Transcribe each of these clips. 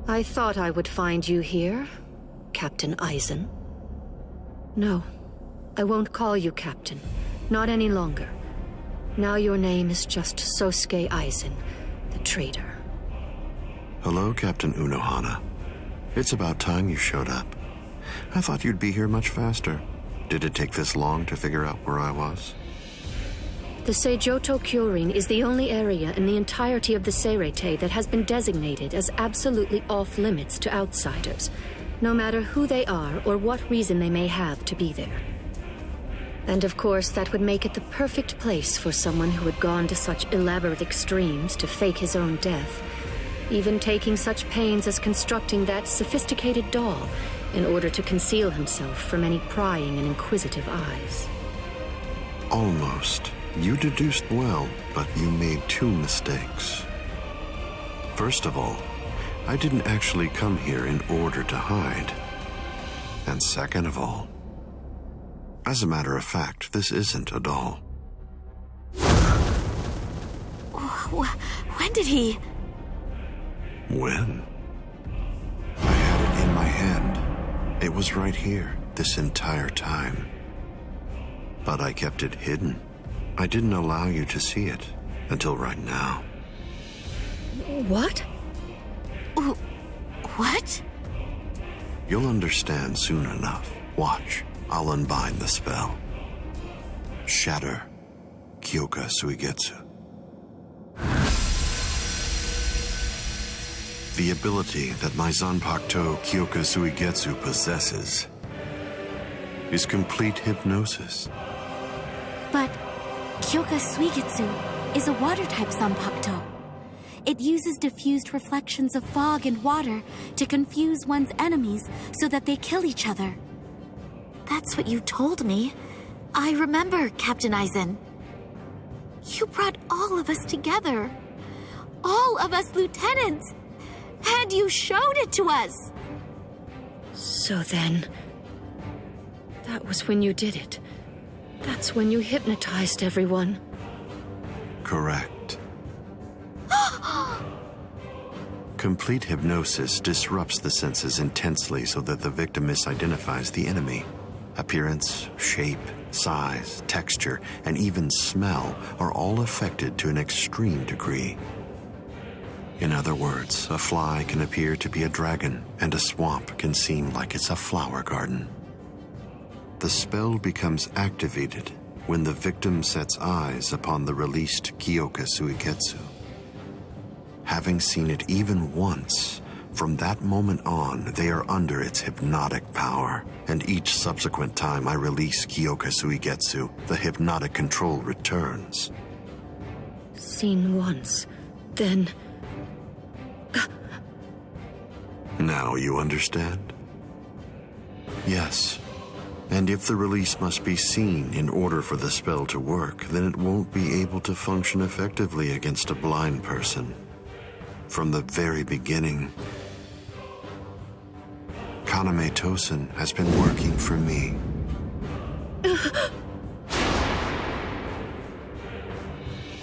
I thought I would find you here, Captain Eisen. No, I won't call you Captain. Not any longer. Now your name is just Sosuke Eisen, the traitor. Hello, Captain Unohana. It's about time you showed up. I thought you'd be here much faster. Did it take this long to figure out where I was? The Seijoto Kyorin is the only area in the entirety of the Seireitei that has been designated as absolutely off-limits to outsiders, no matter who they are or what reason they may have to be there. And of course, that would make it the perfect place for someone who had gone to such elaborate extremes to fake his own death, even taking such pains as constructing that sophisticated doll in order to conceal himself from any prying and inquisitive eyes. Almost. You deduced well, but you made two mistakes. First of all, I didn't actually come here in order to hide. And second of all, as a matter of fact, this isn't a doll. When did he... When? I had it in my hand. It was right here, this entire time. But I kept it hidden. I didn't allow you to see it until right now. What? What? You'll understand soon enough. Watch, I'll unbind the spell. Shatter Kyoka Suigetsu. The ability that my Zanpakuto Kyoka Suigetsu possesses is complete hypnosis. But Kyoka Suigetsu is a water-type Zanpakuto. It uses diffused reflections of fog and water to confuse one's enemies so that they kill each other. That's what you told me. I remember, Captain Eisen. You brought all of us together. All of us lieutenants. And you showed it to us. So then... that was when you did it. That's when you hypnotized everyone. Correct. Complete hypnosis disrupts the senses intensely so that the victim misidentifies the enemy. Appearance, shape, size, texture, and even smell are all affected to an extreme degree. In other words, a fly can appear to be a dragon, and a swamp can seem like it's a flower garden. The spell becomes activated when the victim sets eyes upon the released Kyoka Suigetsu. Having seen it even once, from that moment on, they are under its hypnotic power, and each subsequent time I release Kyoka Suigetsu, the hypnotic control returns. Seen once, then... Now you understand? Yes. And if the release must be seen in order for the spell to work, then it won't be able to function effectively against a blind person. From the very beginning, Kaname Tosen has been working for me.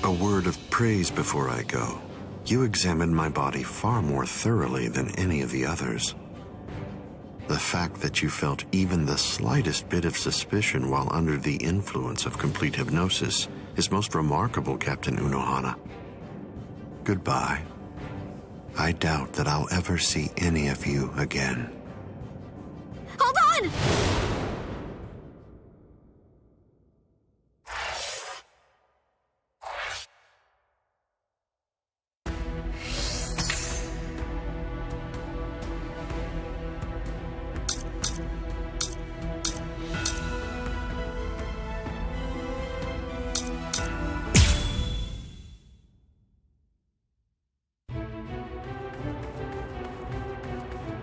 A word of praise before I go. You examined my body far more thoroughly than any of the others. The fact that you felt even the slightest bit of suspicion while under the influence of complete hypnosis is most remarkable, Captain Unohana. Goodbye. I doubt that I'll ever see any of you again. Hold on!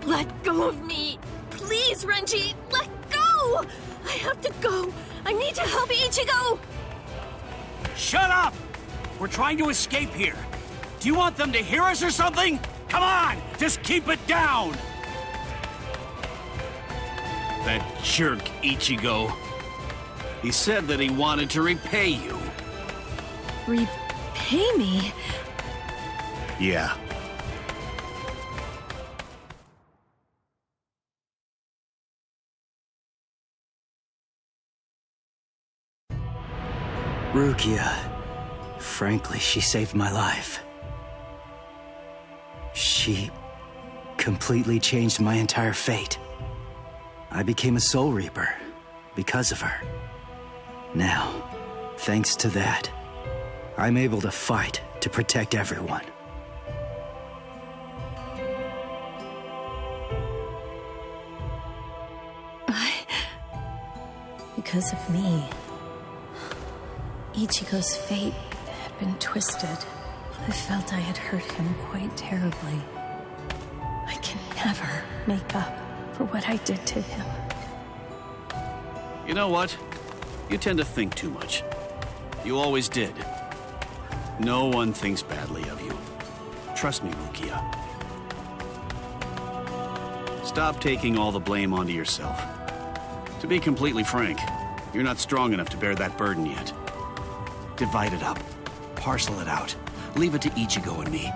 Let go of me! Please, Renji! Let go! I have to go! I need to help Ichigo! Shut up! We're trying to escape here. Do you want them to hear us or something? Come on! Just keep it down! That jerk Ichigo. He said that he wanted to repay you. Repay me? Yeah. Rukia. Frankly, she saved my life. She completely changed my entire fate. I became a Soul Reaper because of her. Now, thanks to that, I'm able to fight to protect everyone. Because of me, Ichigo's fate had been twisted. I felt I had hurt him quite terribly. I can never make up for what I did to him. You know what? You tend to think too much. You always did. No one thinks badly of you. Trust me, Rukia. Stop taking all the blame onto yourself. To be completely frank, you're not strong enough to bear that burden yet. Divide it up. Parcel it out. Leave it to Ichigo and me.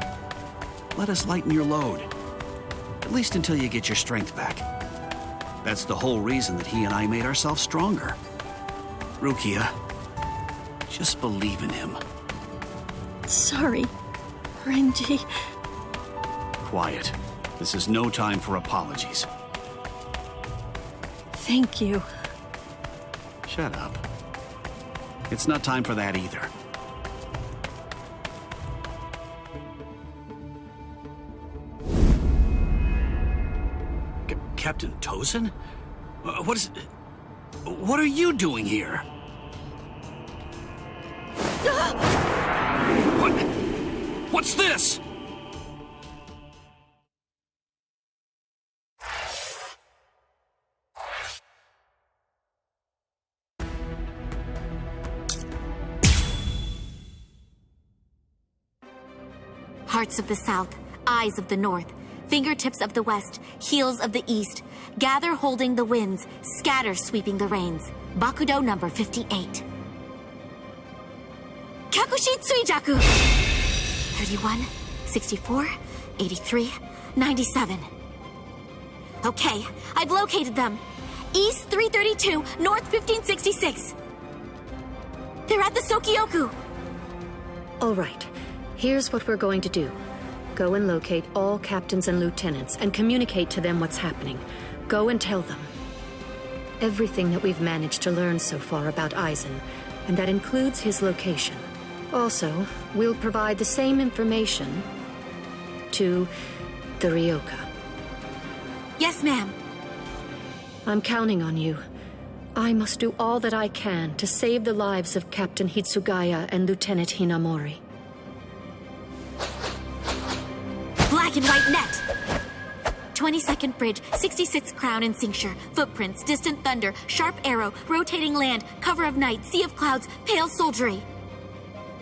Let us lighten your load. At least until you get your strength back. That's the whole reason that he and I made ourselves stronger. Rukia, just believe in him. Sorry, Renji. Quiet. This is no time for apologies. Thank you. Shut up. It's not time for that either. Captain Tozen? What are you doing here? What's this? Hearts of the South, eyes of the North, fingertips of the West, heels of the East, gather holding the winds, scatter sweeping the rains. Bakudo number 58. Kyakushi Tsuijaku! 31, 64, 83, 97. Okay, I've located them. East 332, North 1566. They're at the Sokioku. All right. Here's what we're going to do. Go and locate all captains and lieutenants and communicate to them what's happening. Go and tell them. Everything that we've managed to learn so far about Aizen, and that includes his location. Also, we'll provide the same information to the Ryoka. Yes, ma'am. I'm counting on you. I must do all that I can to save the lives of Captain Hitsugaya and Lieutenant Hinamori. Black and white net! 22nd bridge, 66th crown and cincture, footprints, distant thunder, sharp arrow, rotating land, cover of night, sea of clouds, pale soldiery.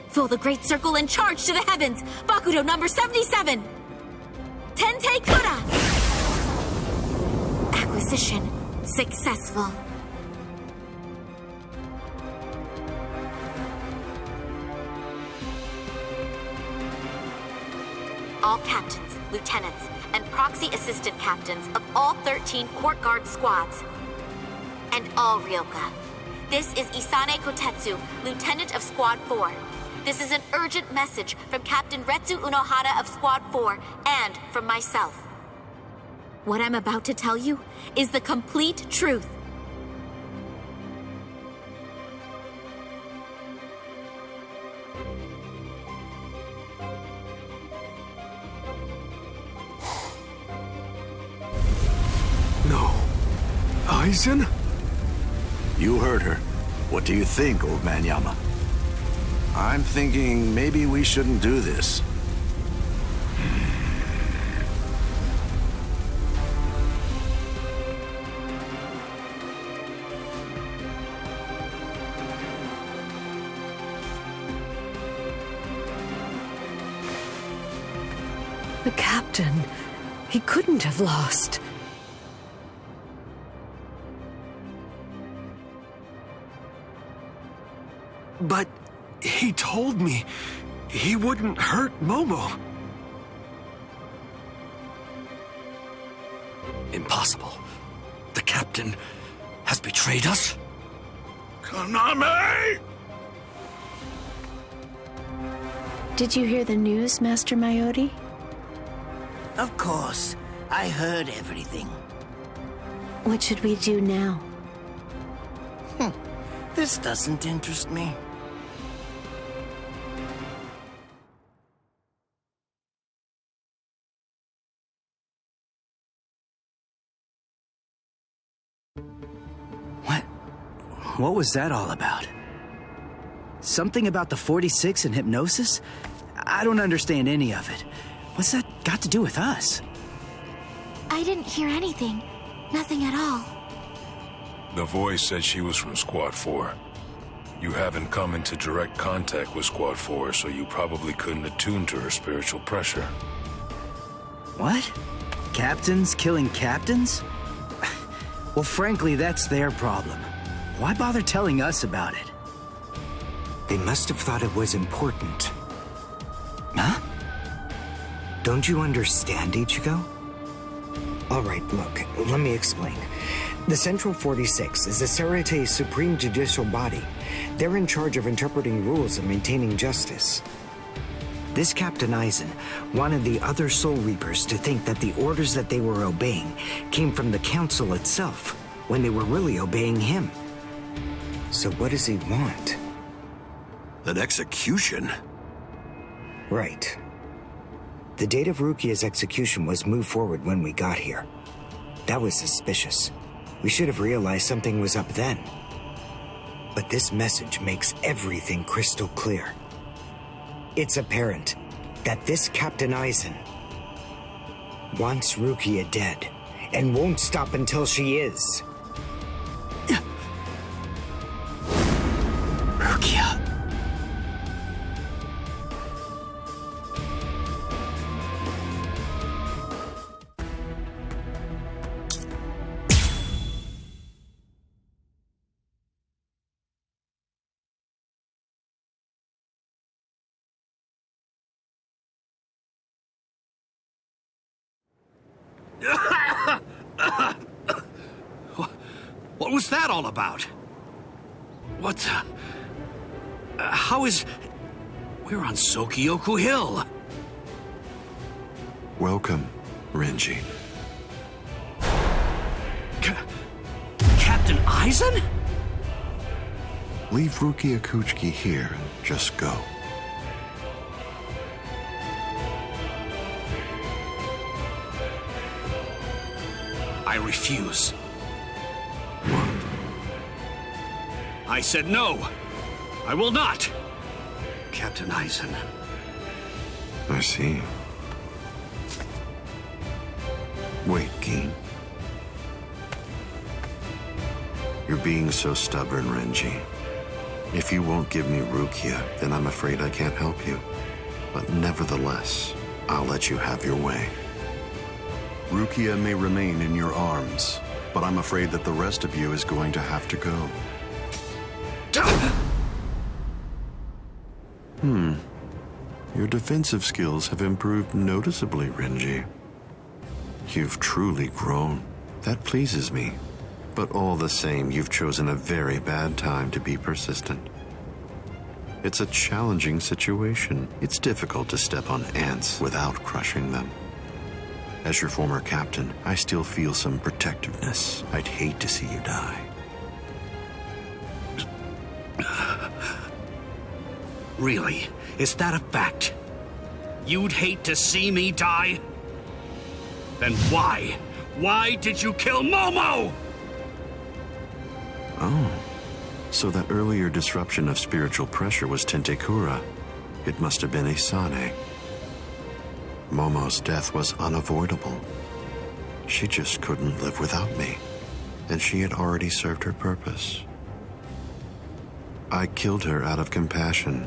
Fill the great circle and charge to the heavens! Bakudo number 77! Tente Kura! Acquisition successful. All captains, lieutenants, and proxy assistant captains of all 13 court guard squads. And all Ryoka. This is Isane Kotetsu, lieutenant of Squad 4. This is an urgent message from Captain Retsu Unohara of Squad 4 and from myself. What I'm about to tell you is the complete truth. No. Aizen? You heard her. What do you think, old man Yama? I'm thinking maybe we shouldn't do this. The captain, he couldn't have lost. But he told me he wouldn't hurt Momo. Impossible. The captain has betrayed us? Kaname! Did you hear the news, Master Mayori? Of course. I heard everything. What should we do now? This doesn't interest me. What was that all about? Something about the 46 and hypnosis? I don't understand any of it. What's that got to do with us? I didn't hear anything. Nothing at all. The voice said she was from Squad 4. You haven't come into direct contact with Squad 4, so you probably couldn't attune to her spiritual pressure. What? Captains killing captains? Well, frankly, that's their problem. Why bother telling us about it? They must have thought it was important. Huh? Don't you understand, Ichigo? Alright, look, let me explain. The Central 46 is the Seirei supreme judicial body. They're in charge of interpreting rules and maintaining justice. This Captain Aizen wanted the other Soul Reapers to think that the orders that they were obeying came from the Council itself, when they were really obeying him. So what does he want? An execution? Right. The date of Rukia's execution was moved forward when we got here. That was suspicious. We should have realized something was up then. But this message makes everything crystal clear. It's apparent that this Captain Aizen wants Rukia dead, and won't stop until she is. Rukia. What was that all about? What the... how is... We're on Sokyoku Hill. Welcome, Renji. Captain Aizen? Leave Rukia Kuchiki here and just go. I refuse. I said no. I will not. Captain Aizen. I see. Wait, Geen. You're being so stubborn, Renji. If you won't give me Rukia, then I'm afraid I can't help you. But nevertheless, I'll let you have your way. Rukia may remain in your arms, but I'm afraid that the rest of you is going to have to go. Your defensive skills have improved noticeably, Renji. You've truly grown. That pleases me. But all the same, you've chosen a very bad time to be persistent. It's a challenging situation. It's difficult to step on ants without crushing them. As your former captain, I still feel some protectiveness. I'd hate to see you die. Really? Is that a fact? You'd hate to see me die? Then why? Why did you kill Momo? Oh, so that earlier disruption of spiritual pressure was Tentekura. It must have been Isane. Momo's death was unavoidable. She just couldn't live without me, and she had already served her purpose. I killed her out of compassion.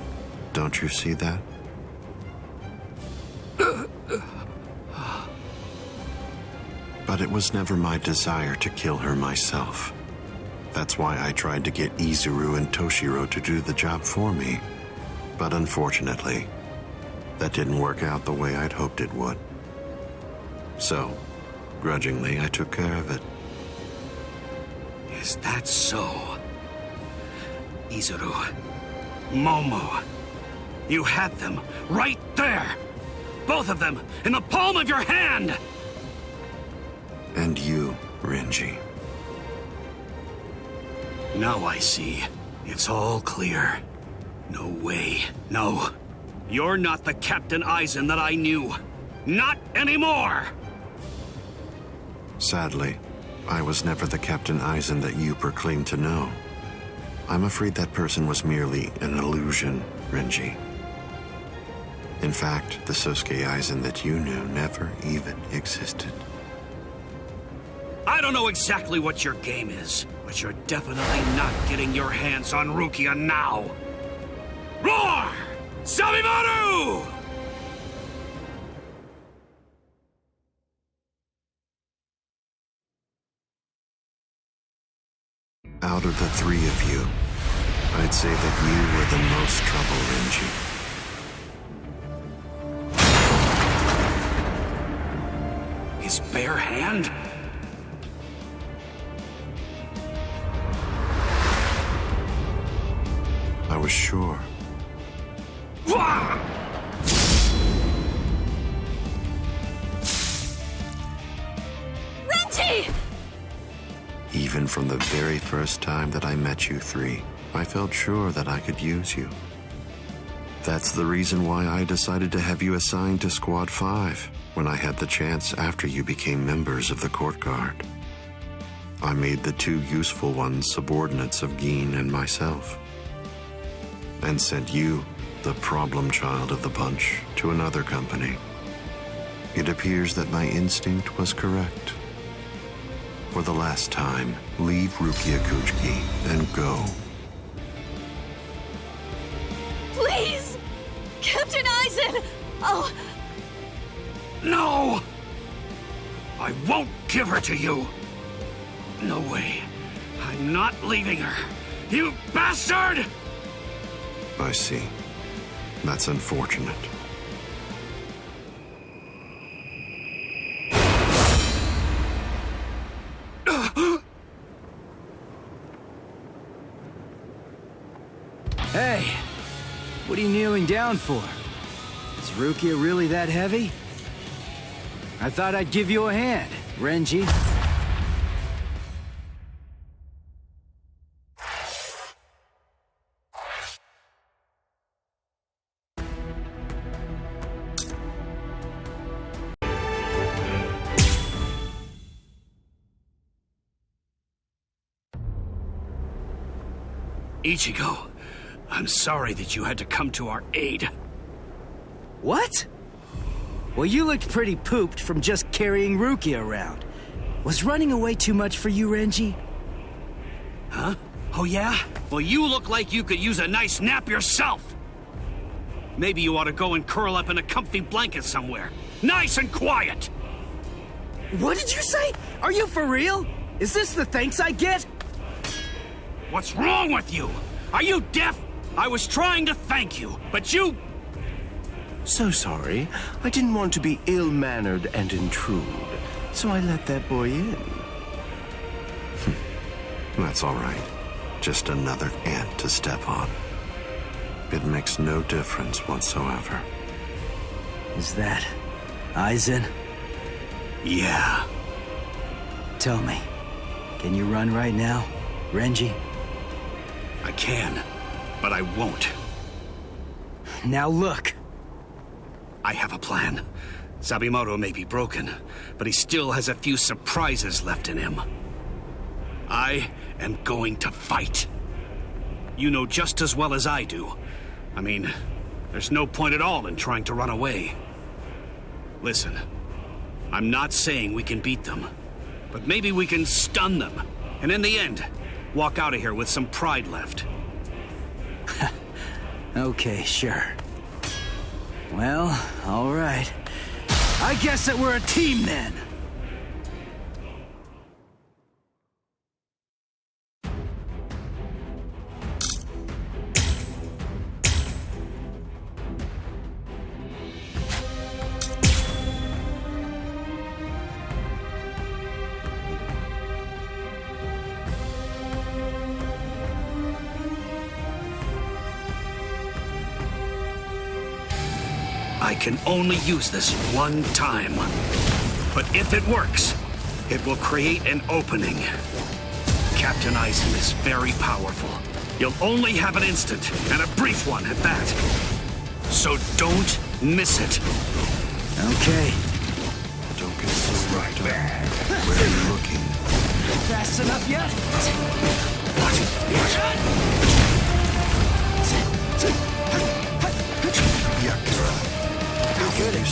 Don't you see that? But it was never my desire to kill her myself. That's why I tried to get Izuru and Toshiro to do the job for me. But unfortunately, that didn't work out the way I'd hoped it would. So, grudgingly, I took care of it. Is that so? Izuru, Momo, You had them right there! Both of them in the palm of your hand! And you, Renji. Now I see. It's all clear. No way. No. You're not the Captain Aizen that I knew. Not anymore! Sadly, I was never the Captain Aizen that you proclaimed to know. I'm afraid that person was merely an illusion, Renji. In fact, the Sosuke Aizen that you knew never even existed. I don't know exactly what your game is, but you're definitely not getting your hands on Rukia now! Roar! Sabimaru! Out of the three of you, I'd say that you were the most trouble, Renji. His bare hand? I was sure. Renji! Even from the very first time that I met you three, I felt sure that I could use you. That's the reason why I decided to have you assigned to Squad 5 when I had the chance after you became members of the Court Guard. I made the two useful ones subordinates of Gin and myself, and sent you, the problem child of the bunch, to another company. It appears that my instinct was correct. For the last time, leave Rukia Kuchiki and go. Please! Captain Aizen! Oh... No! I won't give her to you! No way. I'm not leaving her. You bastard! I see. That's unfortunate. Hey, what are you kneeling down for? Is Rukia really that heavy? I thought I'd give you a hand, Renji. Ichigo, I'm sorry that you had to come to our aid. What? Well, you looked pretty pooped from just carrying Rukia around. Was running away too much for you, Renji? Huh? Oh yeah? Well, you look like you could use a nice nap yourself. Maybe you ought to go and curl up in a comfy blanket somewhere. Nice and quiet! What did you say? Are you for real? Is this the thanks I get? What's wrong with you? Are you deaf? I was trying to thank you, but you... So sorry. I didn't want to be ill-mannered and intrude, so I let that boy in. That's all right. Just another ant to step on. It makes no difference whatsoever. Is that Aizen? Yeah. Tell me, can you run right now, Renji? I can, but I won't. Now look. I have a plan. Sabimoto may be broken, but he still has a few surprises left in him. I am going to fight. You know just as well as I do. I mean, there's no point at all in trying to run away. Listen, I'm not saying we can beat them, but maybe we can stun them, and in the end, walk out of here with some pride left. Okay, sure. Well, all right. I guess that we're a team then. can only use this one time. But if it works, it will create an opening. Captain Eisen is very powerful. You'll only have an instant, and a brief one at that. So don't miss it. Okay. Don't get so right back. Where are you looking? Fast enough yet? How good you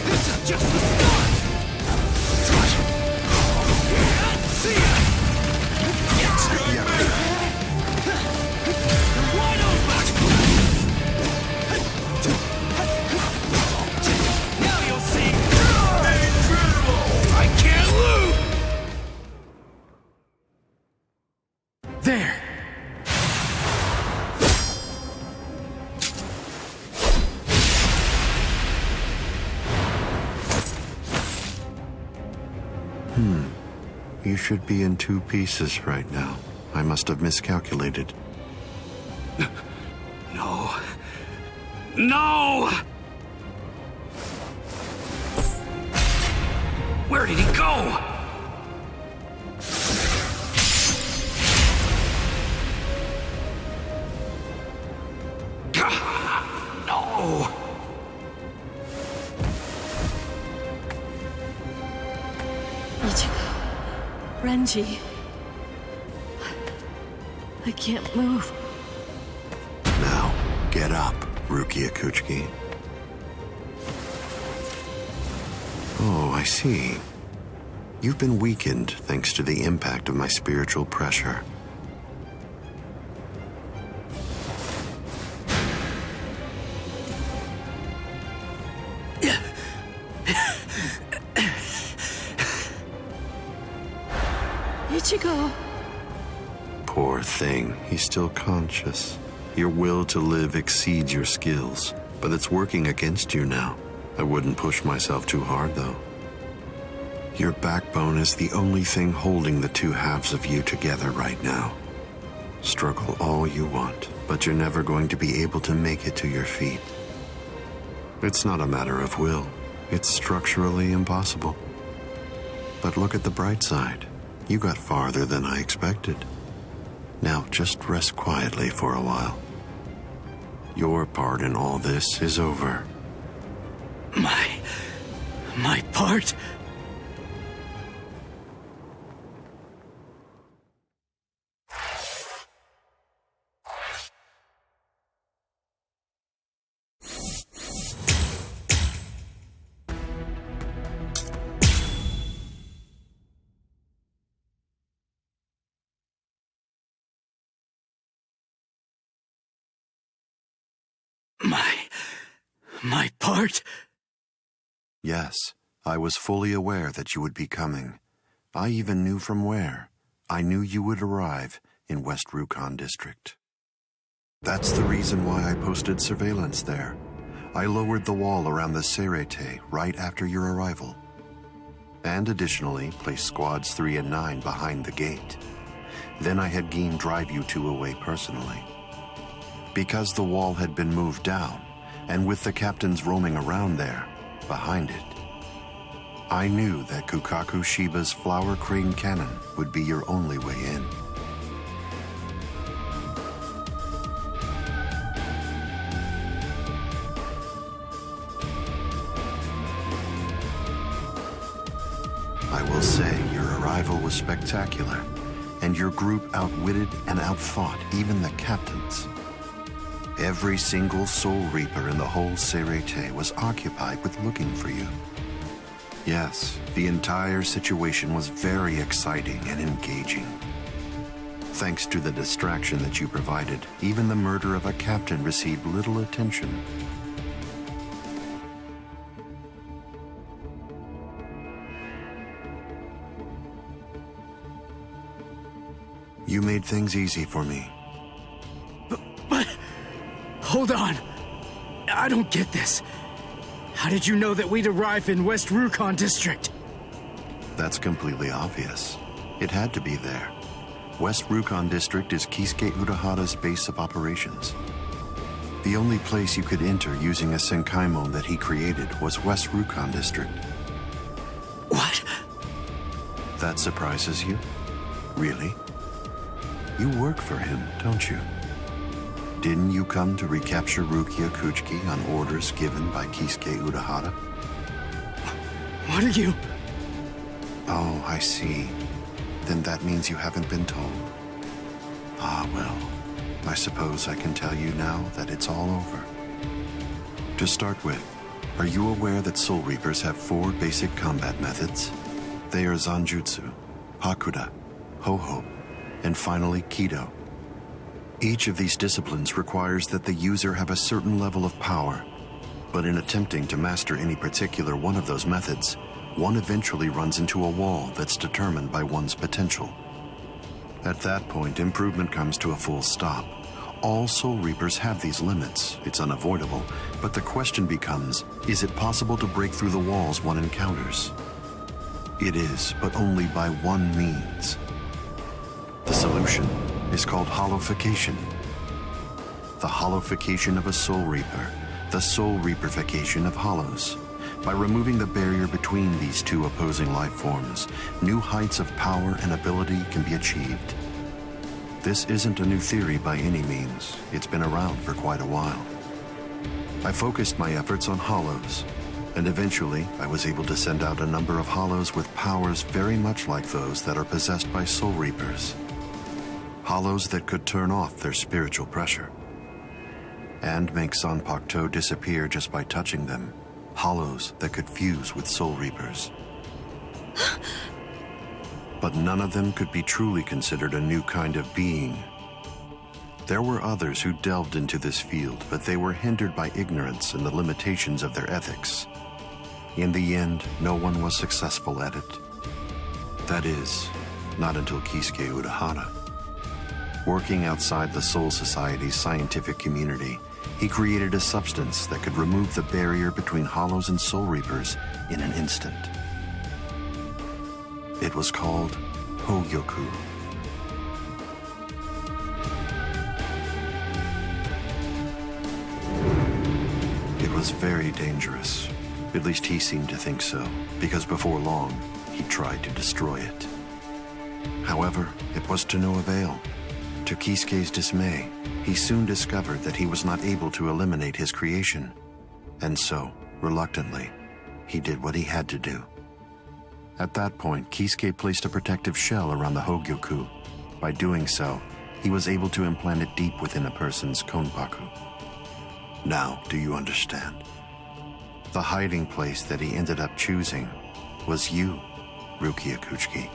This is just the start! See ya! You're wide open! Now you'll see! Incredible! I can't lose! There! You should be in 2 pieces right now. I must have miscalculated. No. No! Where did he go? No! Ichigo. Renji. I can't move. Now, get up, Rukia Kuchiki. Oh, I see. You've been weakened thanks to the impact of my spiritual pressure. Ichigo. Poor thing, he's still conscious. Your will to live exceeds your skills, but it's working against you now. I wouldn't push myself too hard, though. Your backbone is the only thing holding the 2 halves of you together right now. Struggle all you want, but you're never going to be able to make it to your feet. It's not a matter of will. It's structurally impossible. But look at the bright side. You got farther than I expected. Now just rest quietly for a while. Your part in all this is over. My part? My part? Yes, I was fully aware that you would be coming. I even knew from where. I knew you would arrive in West Rukon District. That's the reason why I posted surveillance there. I lowered the wall around the Serete right after your arrival. And additionally, placed squads 3 and 9 behind the gate. Then I had Geen drive you 2 away personally. Because the wall had been moved down, and with the captains roaming around there, behind it, I knew that Kukaku Shiba's Flower Crane Cannon would be your only way in. I will say your arrival was spectacular, and your group outwitted and outfought even the captains. Every single Soul Reaper in the whole Serete was occupied with looking for you. Yes, the entire situation was very exciting and engaging. Thanks to the distraction that you provided, even the murder of a captain received little attention. You made things easy for me. But hold on. I don't get this. How did you know that we'd arrive in West Rukon District? That's completely obvious. It had to be there. West Rukon District is Kisuke Urahara's base of operations. The only place you could enter using a Senkaimon that he created was West Rukon District. What? That surprises you? Really? You work for him, don't you? Didn't you come to recapture Rukia Kuchiki on orders given by Kisuke Urahara? What are you... Oh, I see. Then that means you haven't been told. Ah, well, I suppose I can tell you now that it's all over. To start with, are you aware that Soul Reapers have 4 basic combat methods? They are Zanjutsu, Hakuda, Ho-Ho, and finally Kido. Each of these disciplines requires that the user have a certain level of power, but in attempting to master any particular one of those methods, one eventually runs into a wall that's determined by one's potential. At that point, improvement comes to a full stop. All Soul Reapers have these limits. It's unavoidable, but the question becomes, is it possible to break through the walls one encounters? It is, but only by one means. The solution is called hollowification. The hollowification of a Soul Reaper, the Soul Reaperification of hollows. By removing the barrier between these two opposing life forms, new heights of power and ability can be achieved. This isn't a new theory by any means. It's been around for quite a while. I focused my efforts on hollows, and eventually I was able to send out a number of hollows with powers very much like those that are possessed by Soul Reapers. Hollows that could turn off their spiritual pressure and make Zanpakuto disappear just by touching them. Hollows that could fuse with Soul Reapers. But none of them could be truly considered a new kind of being. There were others who delved into this field, but they were hindered by ignorance and the limitations of their ethics. In the end, no one was successful at it. That is, not until Kisuke Urahara. Working outside the Soul Society's scientific community, he created a substance that could remove the barrier between hollows and Soul Reapers in an instant. It was called Hogyoku. It was very dangerous. At least he seemed to think so, because before long, he tried to destroy it. However, it was to no avail. To Kisuke's dismay, he soon discovered that he was not able to eliminate his creation. And so, reluctantly, he did what he had to do. At that point, Kisuke placed a protective shell around the Hogyoku. By doing so, he was able to implant it deep within a person's konpaku. Now, do you understand? The hiding place that he ended up choosing was you, Rukia Kuchiki.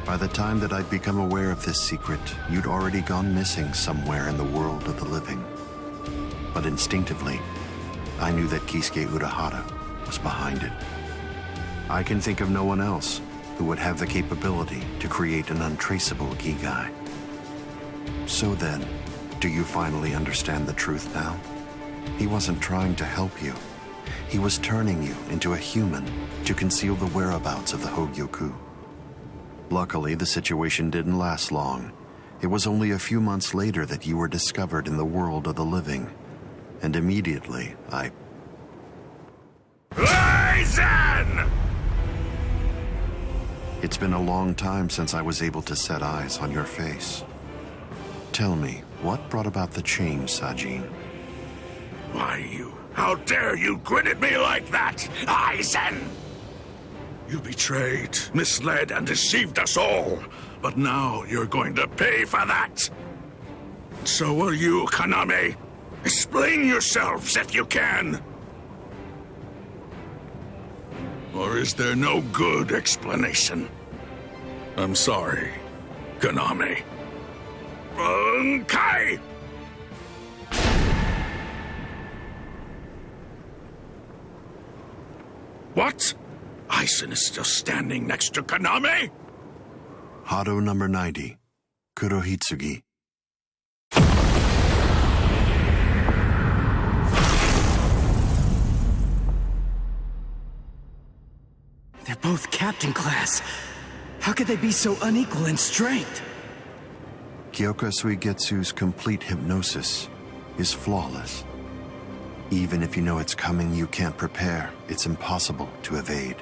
By the time that I'd become aware of this secret, you'd already gone missing somewhere in the world of the living. But instinctively, I knew that Kisuke Urahara was behind it. I can think of no one else who would have the capability to create an untraceable Gigai. So then, do you finally understand the truth now? He wasn't trying to help you. He was turning you into a human to conceal the whereabouts of the Hogyoku. Luckily, the situation didn't last long. It was only a few months later that you were discovered in the world of the living. And immediately, Aizen! It's been a long time since I was able to set eyes on your face. Tell me, what brought about the change, Sajin? Why, how dare you grin at me like that, Aizen? You betrayed, misled, and deceived us all. But now you're going to pay for that. So will you, Kaname. Explain yourselves if you can. Or is there no good explanation? I'm sorry, Kaname. Bunkai! What? Aizen is still standing next to Kaname? Hado number 90, Kurohitsugi. both captain class. How could they be so unequal in strength? Kyoka Suigetsu's complete hypnosis is flawless. Even if you know it's coming, you can't prepare. It's impossible to evade.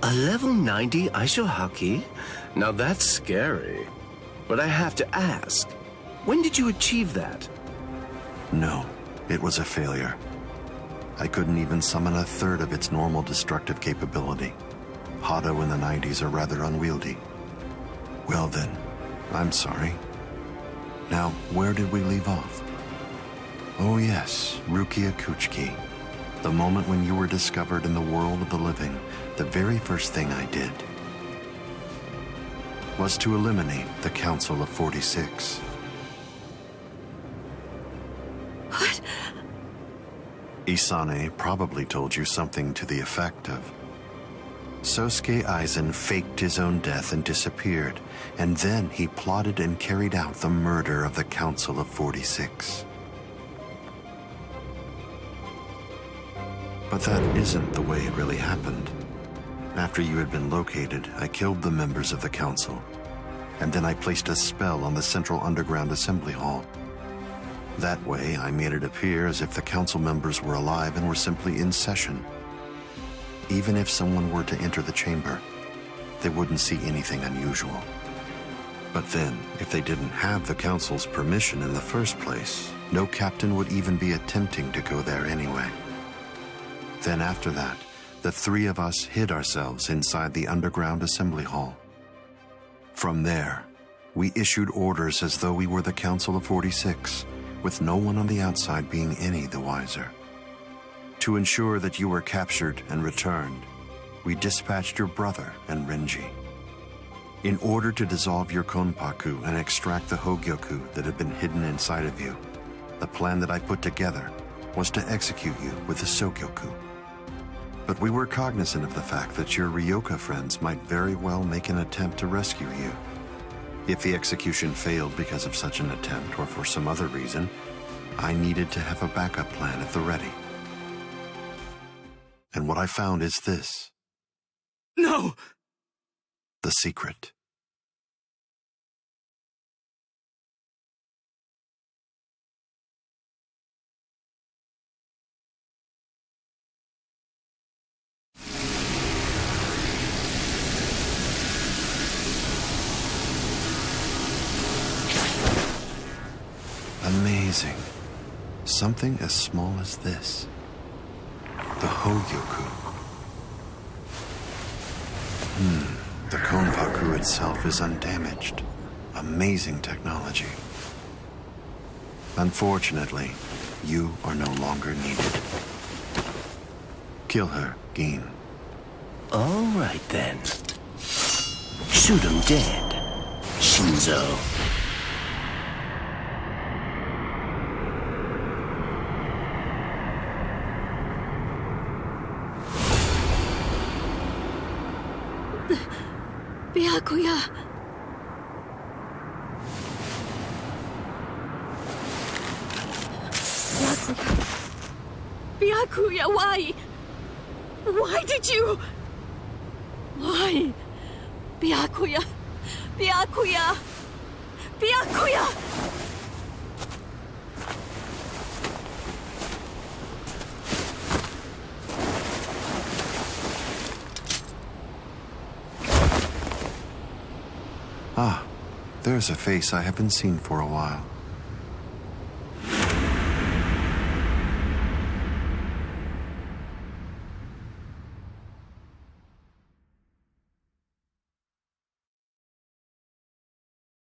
A level 90 Aisho Haki? Now that's scary. But I have to ask, when did you achieve that? No, it was a failure. I couldn't even summon a third of its normal destructive capability. Hado in the 90s are rather unwieldy. Well then, I'm sorry. Now, where did we leave off? Oh yes, Rukia Kuchiki. The moment when you were discovered in the world of the living, the very first thing I did was to eliminate the Council of 46. What? Isane probably told you something to the effect of, Sosuke Aizen faked his own death and disappeared, and then he plotted and carried out the murder of the Council of 46. But that isn't the way it really happened. After you had been located, I killed the members of the council, and then I placed a spell on the central underground assembly hall. That way, I made it appear as if the council members were alive and were simply in session. Even if someone were to enter the chamber, they wouldn't see anything unusual. But then, if they didn't have the council's permission in the first place, no captain would even be attempting to go there anyway. Then after that, the three of us hid ourselves inside the underground assembly hall. From there, we issued orders as though we were the Council of 46, with no one on the outside being any the wiser. To ensure that you were captured and returned, we dispatched your brother and Renji. In order to dissolve your Konpaku and extract the Hogyoku that had been hidden inside of you, the plan that I put together was to execute you with the Sokyoku. But we were cognizant of the fact that your Ryoka friends might very well make an attempt to rescue you. If the execution failed because of such an attempt or for some other reason, I needed to have a backup plan at the ready. And what I found is this. No! The secret. Amazing. Something as small as this. The Hogyoku. The Konpaku itself is undamaged. Amazing technology. Unfortunately, you are no longer needed. Kill her, Gin. All right then. Shoot him dead, Shinzo. Byakuya. Byakuya, why? Why did you? Why? Byakuya. Byakuya. Byakuya. Ah, there's a face I haven't seen for a while.